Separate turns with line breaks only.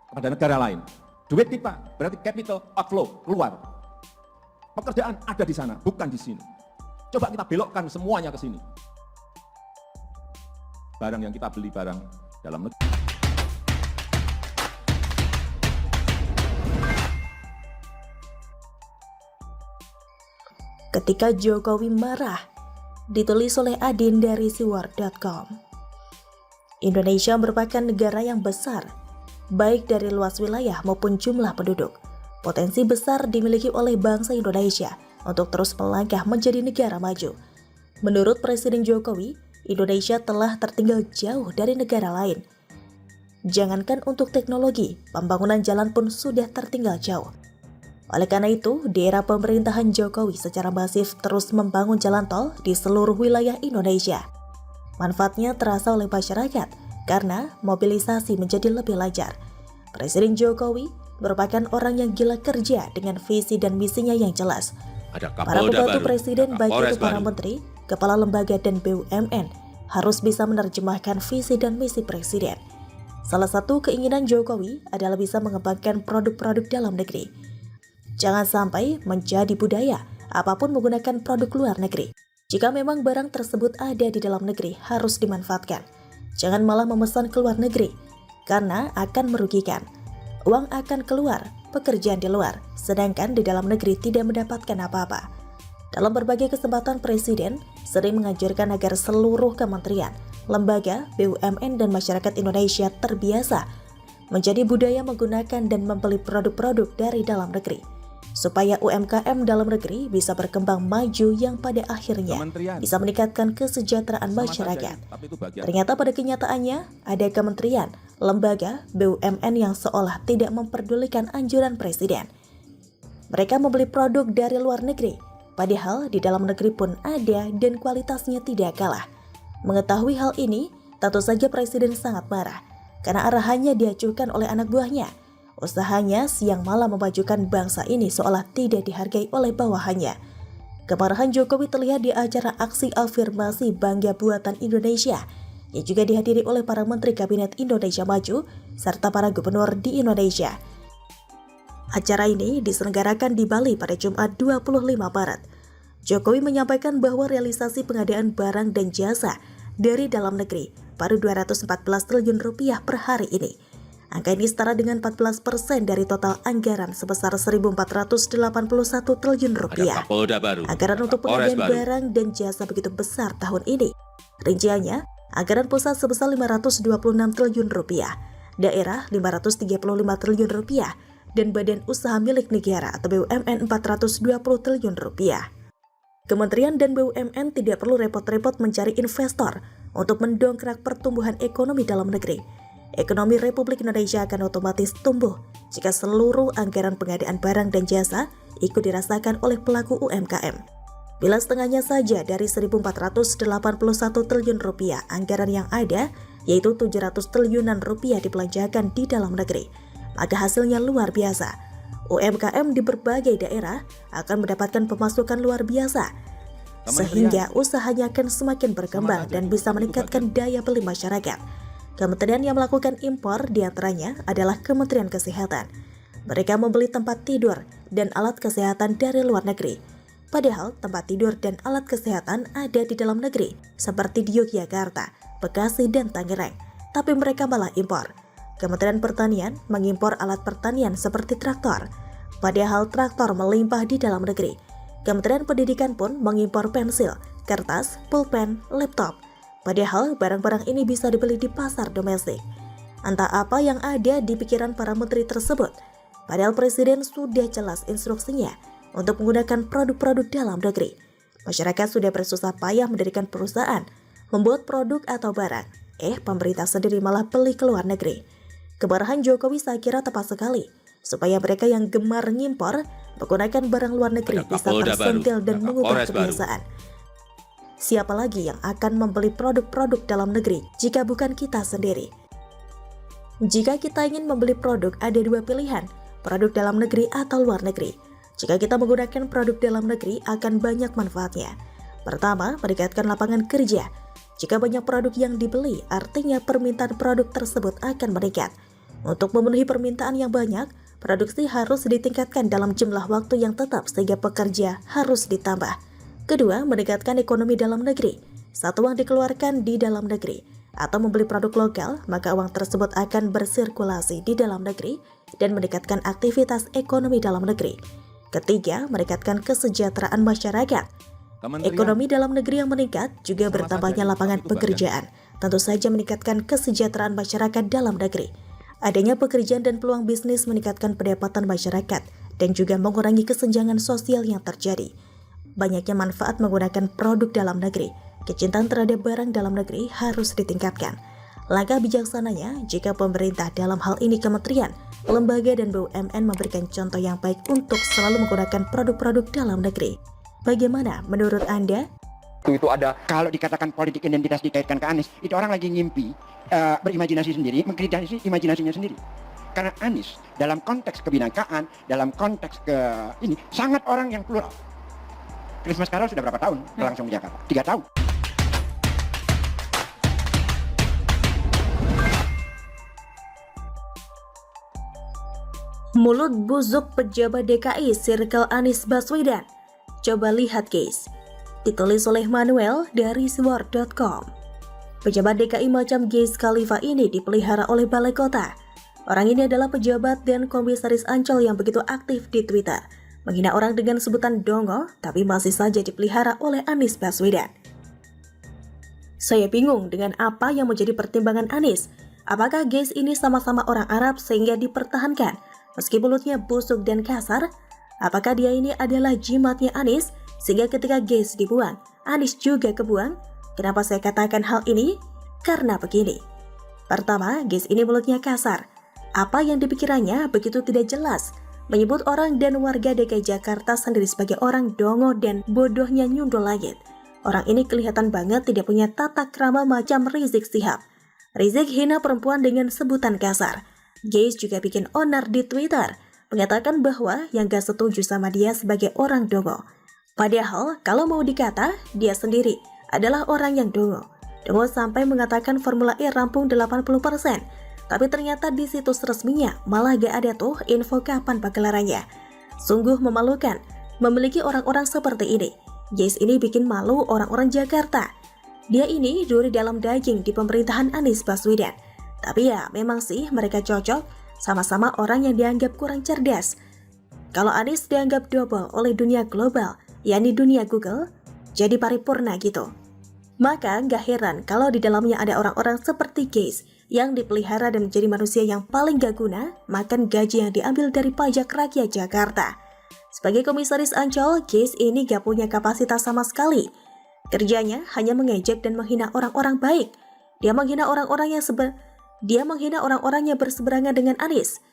kepada negara lain. Duit kita berarti capital outflow, keluar. Pekerjaan ada di sana, bukan di sini. Coba kita belokkan semuanya ke sini. Barang yang kita beli barang dalam negeri.
Ketika Jokowi marah, ditulis oleh Adin dari siwar.com. Indonesia merupakan negara yang besar, baik dari luas wilayah maupun jumlah penduduk. Potensi besar dimiliki oleh bangsa Indonesia untuk terus melangkah menjadi negara maju. Menurut Presiden Jokowi, Indonesia telah tertinggal jauh dari negara lain. Jangankan untuk teknologi, pembangunan jalan pun sudah tertinggal jauh. Oleh karena itu, di era pemerintahan Jokowi secara masif terus membangun jalan tol di seluruh wilayah Indonesia. Manfaatnya terasa oleh masyarakat karena mobilisasi menjadi lebih lancar. Presiden Jokowi merupakan orang yang gila kerja dengan visi dan misinya yang jelas. Para pembantu presiden, baik itu para menteri, kepala lembaga dan BUMN, harus bisa menerjemahkan visi dan misi presiden. Salah satu keinginan Jokowi adalah bisa mengembangkan produk-produk dalam negeri. Jangan sampai menjadi budaya apapun menggunakan produk luar negeri. Jika memang barang tersebut ada di dalam negeri, harus dimanfaatkan. Jangan malah memesan ke luar negeri, karena akan merugikan. Uang akan keluar, pekerjaan di luar, sedangkan di dalam negeri tidak mendapatkan apa-apa. Dalam berbagai kesempatan, Presiden sering menganjurkan agar seluruh kementerian, lembaga, BUMN, dan masyarakat Indonesia terbiasa menjadi budaya menggunakan dan membeli produk-produk dari dalam negeri, supaya UMKM dalam negeri bisa berkembang maju yang pada akhirnya bisa meningkatkan kesejahteraan masyarakat. Ternyata pada kenyataannya, ada kementerian, lembaga, BUMN yang seolah tidak memperdulikan anjuran Presiden. Mereka membeli produk dari luar negeri, padahal di dalam negeri pun ada dan kualitasnya tidak kalah. Mengetahui hal ini, tentu saja Presiden sangat marah, karena arahannya diajukan oleh anak buahnya. Usahanya siang malam memajukan bangsa ini seolah tidak dihargai oleh bawahannya. Kemarahan Jokowi terlihat di acara aksi afirmasi Bangga Buatan Indonesia yang juga dihadiri oleh para Menteri Kabinet Indonesia Maju serta para gubernur di Indonesia. Acara ini diselenggarakan di Bali pada Jumat 25 Maret. Jokowi menyampaikan bahwa realisasi pengadaan barang dan jasa dari dalam negeri baru 214 triliun rupiah per hari ini. Angka ini setara dengan 14% dari total anggaran sebesar 1.481 triliun rupiah. Anggaran untuk pengadaan barang dan jasa begitu besar tahun ini. Rinciannya, anggaran pusat sebesar 526 triliun rupiah, daerah 535 triliun rupiah, dan badan usaha milik negara atau BUMN 420 triliun rupiah. Kementerian dan BUMN tidak perlu repot-repot mencari investor untuk mendongkrak pertumbuhan ekonomi dalam negeri. Ekonomi Republik Indonesia akan otomatis tumbuh jika seluruh anggaran pengadaan barang dan jasa ikut dirasakan oleh pelaku UMKM. Bila setengahnya saja dari 1.481 triliun rupiah anggaran yang ada, yaitu 700 triliunan rupiah dibelanjakan di dalam negeri, maka hasilnya luar biasa. UMKM di berbagai daerah akan mendapatkan pemasukan luar biasa, sehingga usahanya akan semakin berkembang dan bisa meningkatkan daya beli masyarakat. Kementerian yang melakukan impor diantaranya adalah Kementerian Kesehatan. Mereka membeli tempat tidur dan alat kesehatan dari luar negeri. Padahal tempat tidur dan alat kesehatan ada di dalam negeri, seperti di Yogyakarta, Bekasi, dan Tangerang. Tapi mereka malah impor. Kementerian Pertanian mengimpor alat pertanian seperti traktor. Padahal traktor melimpah di dalam negeri. Kementerian Pendidikan pun mengimpor pensil, kertas, pulpen, laptop. Padahal barang-barang ini bisa dibeli di pasar domestik. Entah apa yang ada di pikiran para menteri tersebut. Padahal Presiden sudah jelas instruksinya untuk menggunakan produk-produk dalam negeri. Masyarakat sudah bersusah payah mendirikan perusahaan, membuat produk atau barang. Pemerintah sendiri malah beli ke luar negeri. Kemarahan Jokowi saya kira tepat sekali, supaya mereka yang gemar ngimpor menggunakan barang luar negeri bisa tersentil dan mengubah kebiasaan. Siapa lagi yang akan membeli produk-produk dalam negeri jika bukan kita sendiri? Jika kita ingin membeli produk, ada dua pilihan, produk dalam negeri atau luar negeri. Jika kita menggunakan produk dalam negeri, akan banyak manfaatnya. Pertama, meningkatkan lapangan kerja. Jika banyak produk yang dibeli, artinya permintaan produk tersebut akan meningkat. Untuk memenuhi permintaan yang banyak, produksi harus ditingkatkan dalam jumlah waktu yang tetap sehingga pekerja harus ditambah. Kedua, meningkatkan ekonomi dalam negeri. Saat uang dikeluarkan di dalam negeri atau membeli produk lokal, maka uang tersebut akan bersirkulasi di dalam negeri dan meningkatkan aktivitas ekonomi dalam negeri. Ketiga, meningkatkan kesejahteraan masyarakat. Ekonomi dalam negeri yang meningkat juga bertambahnya lapangan pekerjaan. Tentu saja meningkatkan kesejahteraan masyarakat dalam negeri. Adanya pekerjaan dan peluang bisnis meningkatkan pendapatan masyarakat dan juga mengurangi kesenjangan sosial yang terjadi. Banyaknya manfaat menggunakan produk dalam negeri. Kecintaan terhadap barang dalam negeri harus ditingkatkan. Langkah bijaksananya jika pemerintah dalam hal ini kementerian, lembaga dan BUMN memberikan contoh yang baik untuk selalu menggunakan produk-produk dalam negeri. Bagaimana menurut Anda?
Itu ada, kalau dikatakan politik identitas dikaitkan ke Anies, itu orang lagi ngimpi, berimajinasi sendiri, mengkritisi imajinasinya sendiri. Karena Anies dalam konteks kebinakaan, dalam konteks ini sangat orang yang plural. Christmas Carol sudah berapa tahun berlangsung di Jakarta? 3 tahun.
Mulut busuk pejabat DKI Circle Anies Baswedan. Coba lihat guys. Ditulis oleh Manuel dari sword.com. Pejabat DKI macam Gays Khalifa ini dipelihara oleh Balai Kota. Orang ini adalah pejabat dan komisaris Ancol yang begitu aktif di Twitter, menghina orang dengan sebutan dongo, tapi masih saja dipelihara oleh Anies Baswedan. Saya bingung dengan apa yang menjadi pertimbangan Anies. Apakah Gays ini sama-sama orang Arab sehingga dipertahankan, meski mulutnya busuk dan kasar? Apakah dia ini adalah jimatnya Anies, sehingga ketika Gays dibuang, Anies juga kebuang? Kenapa saya katakan hal ini? Karena begini. Pertama, Gays ini mulutnya kasar. Apa yang dipikirannya begitu tidak jelas. Menyebut orang dan warga DKI Jakarta sendiri sebagai orang dongo dan bodohnya nyundul langit. Orang ini kelihatan banget tidak punya tata krama macam Rizik Syihab. Rizik hina perempuan dengan sebutan kasar. Gays juga bikin onar di Twitter, mengatakan bahwa yang gak setuju sama dia sebagai orang dongo. Padahal kalau mau dikata, dia sendiri adalah orang yang dongo. Dongo sampai mengatakan Formula E rampung 80%. Tapi ternyata di situs resminya malah gak ada tuh info kapan pagelarannya. Sungguh memalukan memiliki orang-orang seperti ini. Gays ini bikin malu orang-orang Jakarta. Dia ini duri dalam daging di pemerintahan Anies Baswedan. Tapi ya memang sih mereka cocok, sama-sama orang yang dianggap kurang cerdas. Kalau Anies dianggap double oleh dunia global, yakni dunia Google, jadi paripurna gitu. Maka gak heran kalau di dalamnya ada orang-orang seperti Gays yang dipelihara dan menjadi manusia yang paling gak guna, makan gaji yang diambil dari pajak rakyat Jakarta. Sebagai komisaris Ancol, Gays ini gak punya kapasitas sama sekali. Kerjanya hanya mengejek dan menghina orang-orang baik. Dia menghina orang-orang yang berseberangan dengan Anies.